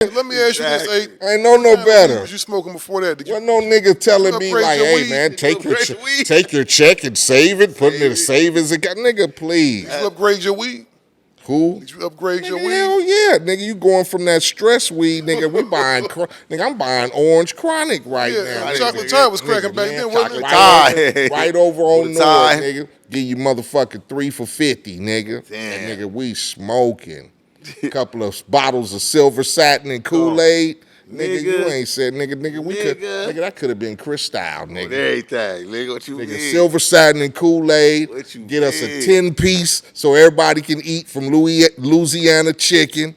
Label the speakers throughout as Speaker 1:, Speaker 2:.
Speaker 1: Let me ask you this, Eiht.
Speaker 2: I ain't know no better.
Speaker 1: Was you smoking before that? Did you?
Speaker 2: Well, no nigga telling me like, hey man, take your check and save it, put it in a savings account. Nigga, please.
Speaker 1: Did you upgrade your weed?
Speaker 2: Who?
Speaker 1: Did you upgrade your weed?
Speaker 2: Hell yeah, nigga. You going from that stress weed, nigga. We buying, nigga. I'm buying orange chronic right now.
Speaker 1: Chocolate Tide was cracking back then, wasn't it?
Speaker 2: Right over on North, nigga. Give you motherfucking 3 for $50, nigga.
Speaker 3: Damn.
Speaker 2: And nigga, we smoking. Couple of bottles of silver satin and Kool-Aid. Nigga, you ain't said, nigga, we could, nigga, that could have been Cristal, nigga.
Speaker 3: Everything, nigga, what you mean?
Speaker 2: Silver satin and Kool-Aid, get us a 10-piece so everybody can eat from Louisiana chicken.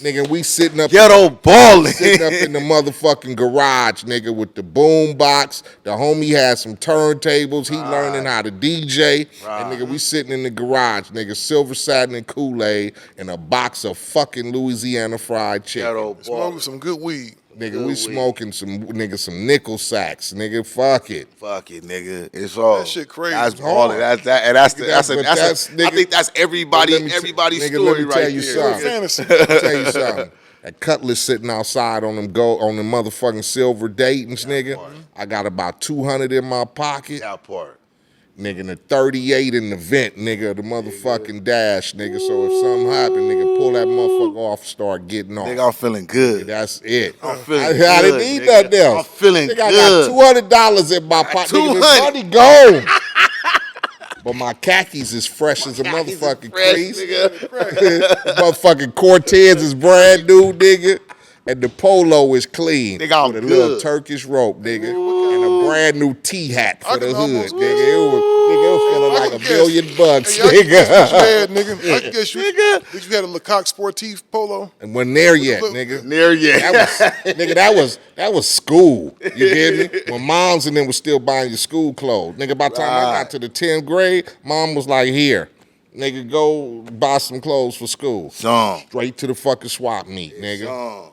Speaker 2: Nigga, we sitting up
Speaker 3: ghetto ballin'.
Speaker 2: Sitting up in the motherfucking garage, nigga, with the boom box. The homie had some turntables. He learning how to DJ. And nigga, we sitting in the garage, nigga, silver satin and Kool-Aid and a box of fucking Louisiana fried chicken.
Speaker 1: Smoking some good weed.
Speaker 2: Nigga, we smoking some nickel sacks. Nigga, fuck it.
Speaker 3: Fuck it, nigga. It's all
Speaker 1: that shit crazy.
Speaker 3: That's all. I think that's everybody's story right there.
Speaker 2: Let me tell you something. That Cutlass sitting outside on them motherfucking silver Daytons, nigga. I got about 200 in my pocket.
Speaker 3: That part.
Speaker 2: Nigga, and the 38 in the vent, nigga, the motherfucking dash, nigga. So if something happen, nigga, pull that motherfucker off, start getting off.
Speaker 3: Nigga, I'm feeling good.
Speaker 2: Nigga, that's it.
Speaker 3: I'm feeling good.
Speaker 2: I didn't need nothing else.
Speaker 3: I'm feeling
Speaker 2: nigga,
Speaker 3: good.
Speaker 2: I got $200 in my pocket. Nigga, this money gone. But my khakis is fresh as a motherfucking crease. Motherfucking Cortez is brand new, nigga. And the polo is clean.
Speaker 3: Nigga,
Speaker 2: with a little Turkish rope, nigga. And a brand new T-hat for the hood, nigga. It was feeling like $1 million,
Speaker 1: nigga. I guess you had a Lecoq Sportif polo.
Speaker 2: And wasn't there yet, nigga.
Speaker 3: Near yet.
Speaker 2: That was school. You get me? When moms and them was still buying your school clothes. Nigga, by the time I got to the 10th grade, mom was like, here. Nigga, go buy some clothes for school. Straight to the fucking swap meet, nigga.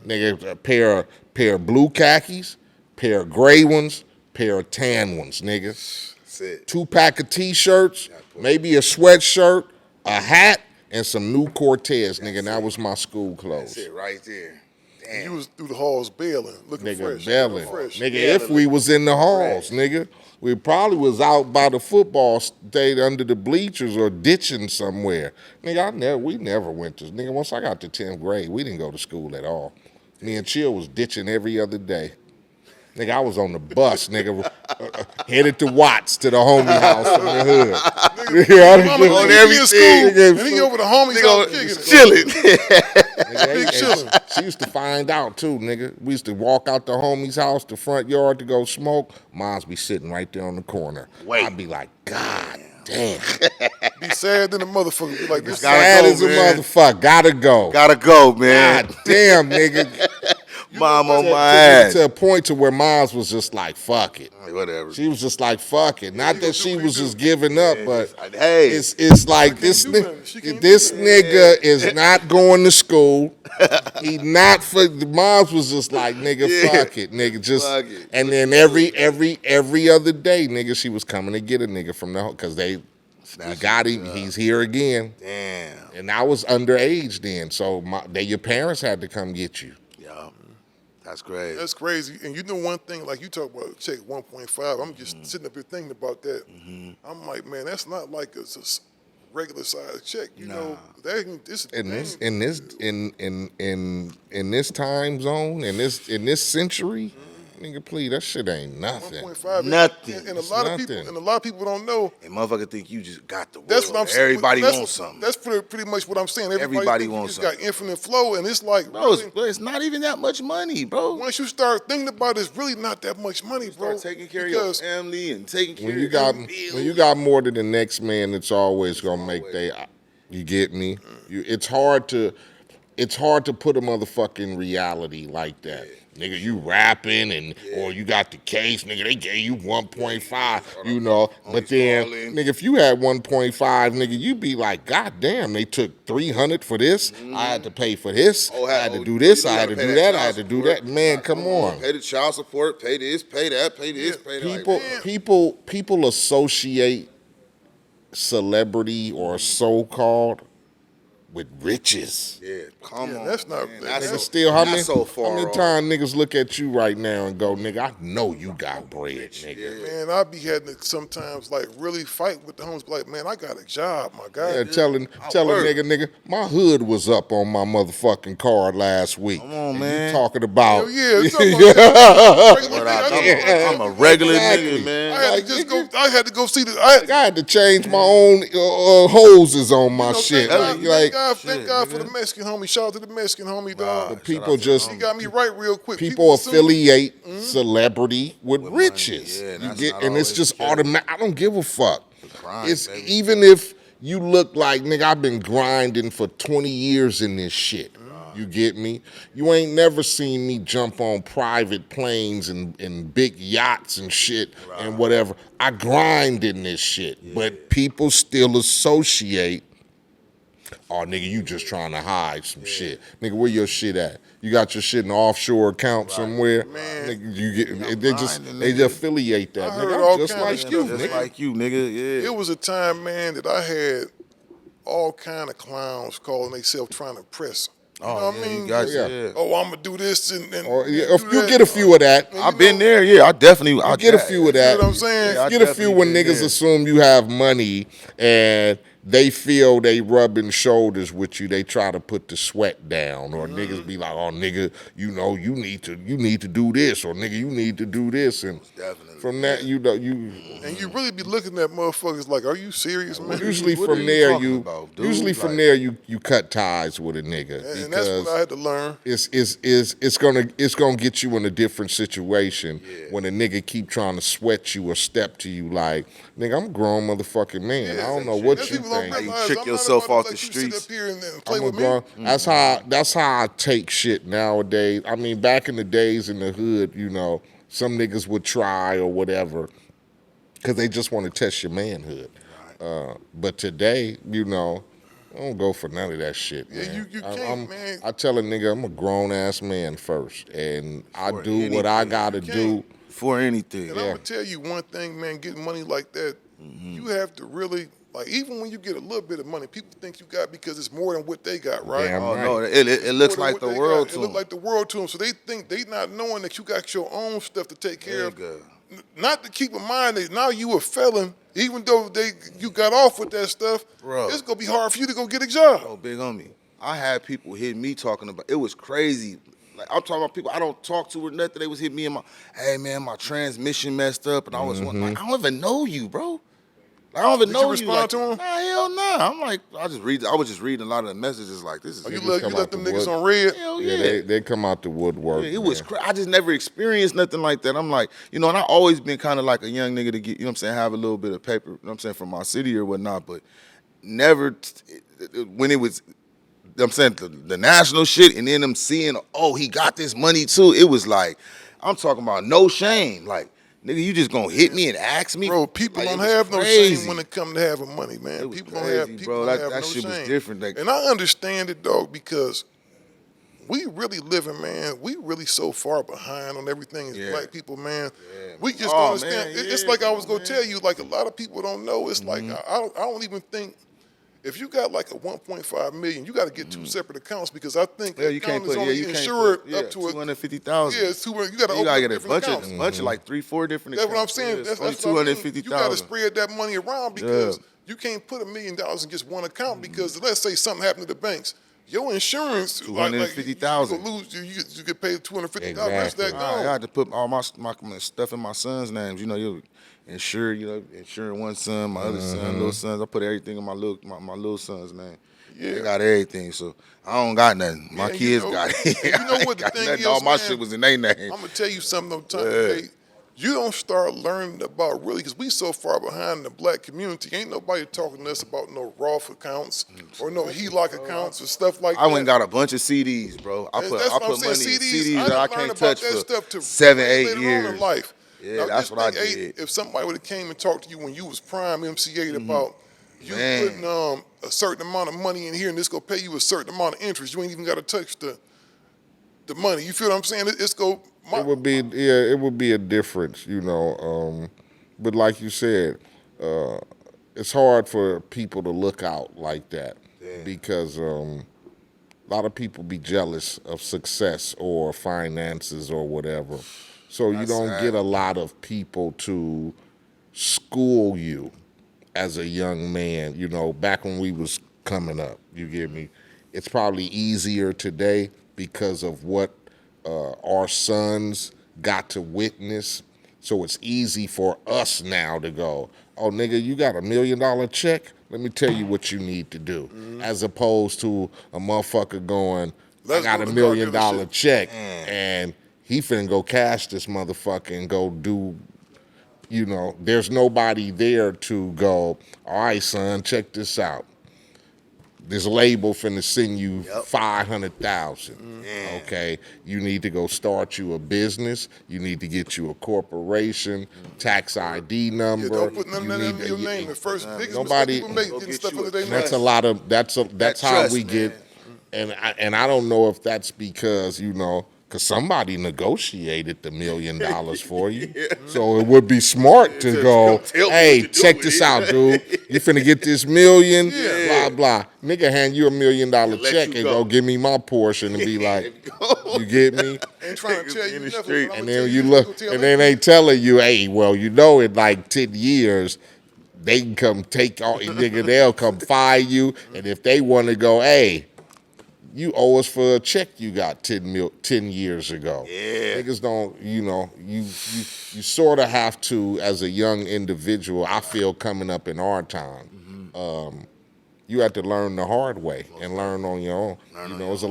Speaker 2: Nigga, a pair of blue khakis, pair of gray ones, pair of tan ones, nigga.
Speaker 3: That's it.
Speaker 2: 2-pack of T-shirts, maybe a sweatshirt, a hat, and some new Cortez, nigga. And that was my school clothes.
Speaker 3: That's it right there. Damn.
Speaker 1: You was through the halls bailing, looking fresh.
Speaker 2: Nigga, if we was in the halls, nigga. We probably was out by the football state under the bleachers or ditching somewhere. Nigga, we never went to, nigga, once I got to 10th grade, we didn't go to school at all. Me and Chill was ditching every other day. Nigga, I was on the bus, nigga, headed to Watts to the homie house from the hood.
Speaker 1: Nigga, on everything. And he over the homie's house
Speaker 3: chilling.
Speaker 2: She used to find out too, nigga. We used to walk out the homie's house, the front yard to go smoke. Moms be sitting right there on the corner. I'd be like, God damn.
Speaker 1: Be sad than a motherfucker. Be like, this
Speaker 2: sad as a motherfucker. Gotta go.
Speaker 3: Gotta go, man.
Speaker 2: God damn, nigga.
Speaker 3: Mom on my ass.
Speaker 2: To a point to where moms was just like, fuck it.
Speaker 3: Whatever.
Speaker 2: She was just like, fuck it. Not that she was just giving up, but
Speaker 3: hey,
Speaker 2: it's like this nigga is not going to school. He not for the moms was just like, nigga, fuck it, nigga, just and then every other day, nigga, she was coming to get a nigga from the because we got him. He's here again.
Speaker 3: Damn.
Speaker 2: And I was underage then, so your parents had to come get you.
Speaker 3: That's crazy.
Speaker 1: That's crazy. And you know one thing, like you talk about check 1.5, I'm just sitting up here thinking about that. I'm like, man, that's not like a regular size check. You know, in this time zone, in this century, nigga, please, that shit ain't nothing. 1.5
Speaker 3: nothing.
Speaker 1: And a lot of people don't know.
Speaker 3: And motherfucker think you just got the world.
Speaker 1: That's what I'm saying.
Speaker 3: Everybody wants something.
Speaker 1: That's pretty much what I'm saying.
Speaker 3: Everybody wants something.
Speaker 1: You just got infinite flow, and it's like,
Speaker 3: bro, it's not even that much money, bro.
Speaker 1: Once you start thinking about it, it's really not that much money, bro.
Speaker 3: Start taking care of your family and taking care of your bills.
Speaker 2: When you got more than the next man, it's always gonna make you get me? It's hard to put a motherfucking reality like that. Nigga, you rapping or you got the case, nigga, they gave you 1.5, you know. But then, nigga, if you had 1.5, nigga, you be like, God damn, they took 300 for this. I had to pay for this. I had to do this. I had to do that. I had to do that. Man, come on.
Speaker 3: Pay the child support, pay this, pay that, pay this, pay that.
Speaker 2: People associate celebrity or so-called with riches.
Speaker 3: Yeah, come on.
Speaker 1: That's not.
Speaker 3: Man.
Speaker 2: Nigga,
Speaker 3: So,
Speaker 2: still, how many
Speaker 3: off.
Speaker 2: times niggas look at you right now and go, nigga, I know you got bread, nigga.
Speaker 1: Yeah. Man, I be having to sometimes like really fight with the homies. Like, man, I got a job, my guy.
Speaker 2: Yeah, telling nigga, my hood was up on my motherfucking card last week.
Speaker 3: Come on,
Speaker 2: and
Speaker 3: man.
Speaker 2: You talking about?
Speaker 1: Hell yeah,
Speaker 3: I'm a regular nigga, man.
Speaker 1: I had to go see the.
Speaker 2: I had to change my own hoses on my shit.
Speaker 1: Thank God for the Mexican homie. Shout out to the Mexican homie, dog.
Speaker 2: But people just
Speaker 1: he got me right real quick.
Speaker 2: People affiliate celebrity with riches. And it's just automatic. I don't give a fuck. It's even if you look like, nigga, I've been grinding for 20 years in this shit. You get me? You ain't never seen me jump on private planes and big yachts and shit and whatever. I grind in this shit. But people still associate, oh, nigga, you just trying to hide some shit. Nigga, where your shit at? You got your shit in an offshore account somewhere?
Speaker 1: Man.
Speaker 2: Nigga, you get they just affiliate that.
Speaker 1: Nigga,
Speaker 2: I'm just like you,
Speaker 3: Just
Speaker 2: nigga.
Speaker 3: like you, nigga. Yeah.
Speaker 1: It was a time, man, that I had all kind of clowns calling themselves trying to impress. You know what I mean? Oh, I'm gonna do this and
Speaker 2: if you get a few of that.
Speaker 3: I've been there, yeah. I definitely I
Speaker 2: get a few of that.
Speaker 1: You know what I'm saying?
Speaker 3: Yeah,
Speaker 2: Get a few when niggas assume you have money and they feel they rubbing shoulders with you. They try to put the sweat down, or niggas be like, "Oh, nigga, you know, you need to do this," or "Nigga, you need to do this," and from that, you know, you
Speaker 1: and you really be looking at motherfuckers like, "Are you serious, man?"
Speaker 2: Usually from there, you cut ties with a nigga,
Speaker 1: and that's what I had to learn.
Speaker 2: It's gonna get you in a different situation when a nigga keep trying to sweat you or step to you like, nigga, I'm a grown motherfucking man. I don't know what you think.
Speaker 3: You trick yourself off the streets.
Speaker 2: That's how I take shit nowadays. I mean, back in the days in the hood, you know, some niggas would try or whatever because they just want to test your manhood. But today, you know, I don't go for none of that shit, man.
Speaker 1: Yeah, you can't, man.
Speaker 2: I tell a nigga I'm a grown ass man first, and I do what I gotta do
Speaker 3: for anything.
Speaker 1: And I'm gonna tell you one thing, man. Getting money like that, you have to really. Like, even when you get a little bit of money, people think you got because it's more than what they got, right?
Speaker 2: Damn right.
Speaker 3: No, it looks like the world to them.
Speaker 1: It looks like the world to them. So they think they not knowing that you got your own stuff to take care of. Not to keep in mind that now you a felon, even though you got off with that stuff, it's going to be hard for you to go get a job.
Speaker 3: Oh, big on me. I had people hit me talking about, it was crazy. Like, I'm talking about people I don't talk to or nothing. They was hitting me in hey, man, my transmission messed up. And I was like, I don't even know you, bro. I don't even know
Speaker 1: you. Did you respond to him?
Speaker 3: Nah, hell nah. I'm like, I was just reading a lot of the messages like this is.
Speaker 1: You left them niggas on red?
Speaker 3: Hell yeah.
Speaker 2: They come out the woodwork.
Speaker 3: Yeah, it was crazy. I just never experienced nothing like that. I'm like, you know, and I always been kind of like a young nigga to get, you know what I'm saying, have a little bit of paper, you know what I'm saying, from my city or whatnot, but never, when it was, you know what I'm saying, the national shit, and then them seeing, oh, he got this money too, it was like, I'm talking about no shame, like, nigga, you just gonna hit me and ask me?
Speaker 1: Bro, people don't have no shame when it come to having money, man. People don't have
Speaker 3: that
Speaker 1: no
Speaker 3: shit
Speaker 1: shame.
Speaker 3: was different. Like,
Speaker 1: and I understand it, dog, because we really living, man. We really so far behind on everything as black people, man. Yeah. We just don't understand. It's like I was gonna tell you, like a lot of people don't know. It's like I don't even think. If you got like a 1.5 million, you got to get two separate accounts because I think the account is only insured up to
Speaker 3: 250,000.
Speaker 1: Yeah, it's 200. You got to
Speaker 3: get a bunch of like 3-4 different accounts.
Speaker 1: That's what I'm saying. That's
Speaker 3: 250,000.
Speaker 1: You got to spread that money around because you can't put $1 million in just one account because let's say something happened to the banks. Your insurance,
Speaker 3: $250,000.
Speaker 1: You get paid $250. That's that gone.
Speaker 3: I had to put all my stuff in my son's names. You know, insuring one son, my other son, little sons. I put everything in my little sons, man. Yeah. They got everything, so I don't got nothing. My kids got it.
Speaker 1: You know what the thing is,
Speaker 3: all my shit was in their name.
Speaker 1: I'm gonna tell you something though, Tommy. You don't start learning about really, because we so far behind the black community. Ain't nobody talking to us about no Roth accounts or no HELOC accounts or stuff like that.
Speaker 3: I went and got a bunch of CDs, bro. I put money in CDs that I can't touch for 7-8 years.
Speaker 1: In life.
Speaker 3: Yeah,
Speaker 1: now,
Speaker 3: that's what I did.
Speaker 1: If somebody would have came and talked to you when you was prime MC Eiht about you putting a certain amount of money in here and this gonna pay you a certain amount of interest, you ain't even got to touch the money. You feel what I'm saying? It
Speaker 2: would be a difference, you know. But like you said, it's hard for people to look out like that. because a lot of people be jealous of success or finances or whatever. So you don't get a lot of people to school you as a young man, you know, back when we was coming up, you get me? It's probably easier today because of what our sons got to witness. So it's easy for us now to go, oh, nigga, you got $1 million check? Let me tell you what you need to do. As opposed to a motherfucker going, I got $1 million check, and he finna go cash this motherfucker and go do, you know, there's nobody there to go, all right, son, check this out. This label finna send you 500,000. Okay, you need to go start you a business. You need to get you a corporation, tax ID number.
Speaker 1: Yeah, don't put none of your name at first.
Speaker 2: Nobody. That's a lot of. That's how
Speaker 3: trust,
Speaker 2: we get. And I don't know if that's because, you know, because somebody negotiated the $1 million for you. So it would be smart to go, hey, check this out, dude. You finna get this million, blah, blah. Nigga hand you $1 million check and go give me my portion and be like, you get me?
Speaker 1: Ain't trying to tell you nothing.
Speaker 2: And then you look, and then they telling you, hey, well, you know, in like 10 years, they can come take all, nigga, they'll come fire you. And if they want to go, hey, you owe us for a check you got 10 years ago. Yeah. Niggas don't, you know, you sort of have to, as a young individual, I feel coming up in our time, you have to learn the hard way and learn on your own. You know, it was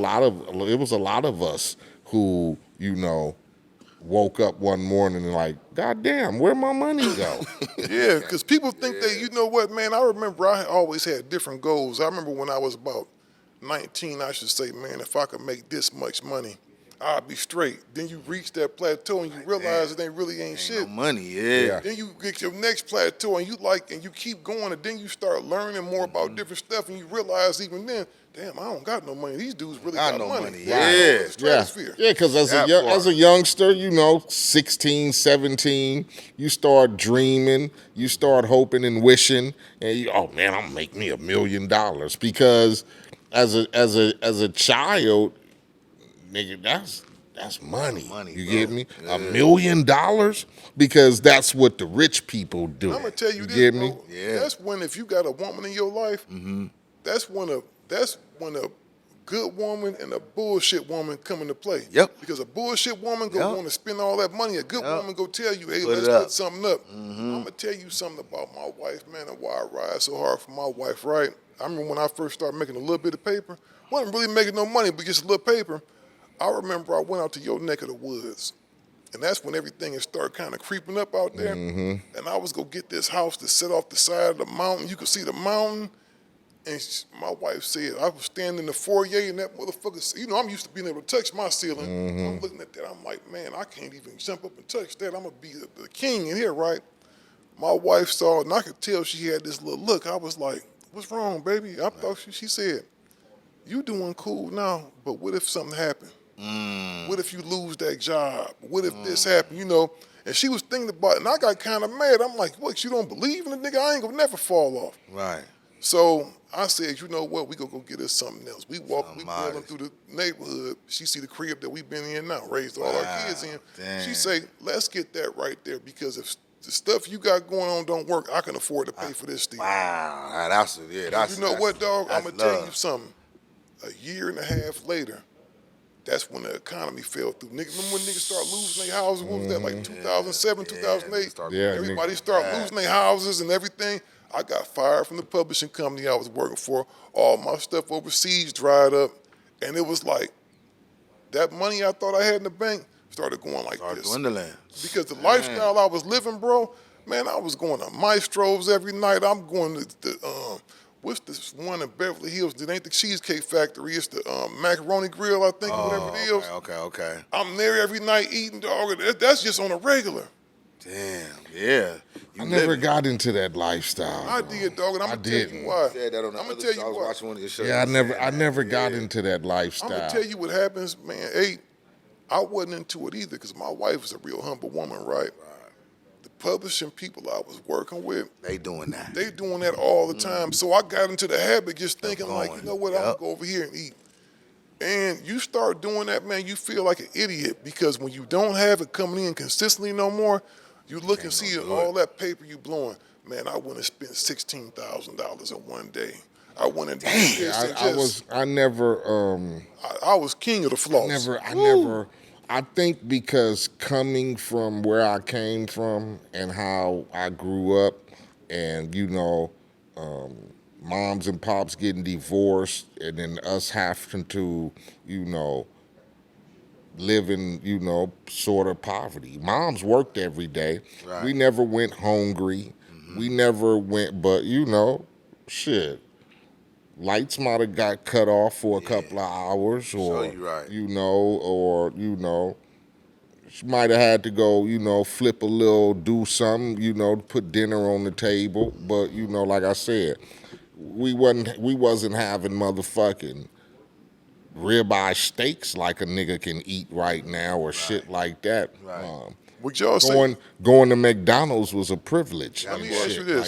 Speaker 2: a lot of us who, you know, woke up one morning and like, God damn, where'd my money go?
Speaker 1: Yeah, because people think that, you know what, man, I remember I always had different goals. I remember when I was about 19, I should say, man, if I could make this much money, I'd be straight. Then you reach that plateau and you realize it really ain't shit.
Speaker 3: No money, yeah.
Speaker 1: Then you get your next plateau and you keep going, and then you start learning more about different stuff, and you realize even then, damn, I don't got no money. These dudes really got
Speaker 3: no
Speaker 1: money.
Speaker 3: Yeah.
Speaker 2: Yeah, because as a youngster, you know, 16, 17, you start dreaming, you start hoping and wishing, and you, oh man, I'm gonna make me $1 million, because as a child, nigga, that's money. You get me? $1 million, because that's what the rich people do.
Speaker 1: I'm gonna tell you this,
Speaker 2: get
Speaker 1: bro.
Speaker 2: me?
Speaker 1: Yeah. That's when, if you got a woman in your life, that's when a good woman and a bullshit woman come into play.
Speaker 3: Yep.
Speaker 1: Because a bullshit woman go want to spend all that money. A good woman go tell you, hey, let's put something up. I'm gonna tell you something about my wife, man, and why I ride so hard for my wife, right? I remember when I first started making a little bit of paper, wasn't really making no money, but just a little paper. I remember I went out to your neck of the woods, and that's when everything had started kind of creeping up out there. And I was gonna get this house to sit off the side of the mountain. You could see the mountain, and my wife said, I was standing in the foyer, and that motherfucker, you know, I'm used to being able to touch my ceiling. I'm looking at that, I'm like, man, I can't even jump up and touch that. I'm gonna be the king in here, right? My wife saw it, and I could tell she had this little look. I was like, what's wrong, baby? I thought she said, you doing cool now, but what if something happened? What if you lose that job? What if this happened, you know? And she was thinking about it, and I got kind of mad. I'm like, what, you don't believe in the nigga? I ain't gonna never fall off.
Speaker 3: Right.
Speaker 1: So I said, you know what, we gonna go get us something else. We rolling through the neighborhood. She see the crib that we been in now, raised all our kids in.
Speaker 3: Damn.
Speaker 1: She say, let's get that right there, because if the stuff you got going on don't work, I can afford to pay for this still.
Speaker 3: Wow, that's
Speaker 1: you know what, dog? I'm gonna tell you something. A year and a half later, that's when the economy fell through. Niggas, remember when niggas start losing their houses? What was that, like 2007, 2008? Everybody started losing their houses and everything. I got fired from the publishing company I was working for. All my stuff overseas dried up. And it was like, that money I thought I had in the bank started going like this.
Speaker 3: Dwindling.
Speaker 1: Because the lifestyle I was living, bro, man, I was going to Maestro's every night. I'm going to the, what's this one in Beverly Hills? It ain't the Cheesecake Factory. It's the Macaroni Grill, I think, whatever it is.
Speaker 3: Okay.
Speaker 1: I'm there every night eating, dog. That's just on a regular.
Speaker 3: Damn, yeah.
Speaker 2: I never got into that lifestyle.
Speaker 1: I did, dog, and I'm gonna tell you why. I'm gonna tell you why.
Speaker 3: Watching one of your shows.
Speaker 2: Yeah, I never got into that lifestyle.
Speaker 1: I'm gonna tell you what happens, man. I wasn't into it either, because my wife was a real humble woman, right? the publishing people I was working with,
Speaker 3: They doing that.
Speaker 1: they doing that all the time. So I got into the habit just thinking like, you know what, I'm
Speaker 3: Yep.
Speaker 1: gonna go over here and eat. And you start doing that, man, you feel like an idiot because when you don't have it coming in consistently no more, you look and see all that paper you blowing. Man, I went and spent $16,000 in one day. I went and did this and I was king of the floss.
Speaker 2: I think because coming from where I came from and how I grew up and, you know, moms and pops getting divorced and then us having to, you know, live in, you know, sort of poverty. Moms worked every day.
Speaker 3: Right.
Speaker 2: We never went hungry. We never went, but, you know, shit. Lights might have got cut off for a couple of hours or, you know, or, you know, she might have had to go, you know, flip a little, do something, you know, put dinner on the table. But, you know, like I said, we wasn't having motherfucking ribeye steaks like a nigga can eat right now or shit like that.
Speaker 1: Would y'all
Speaker 2: going to McDonald's was a privilege.
Speaker 1: Let me ask you this.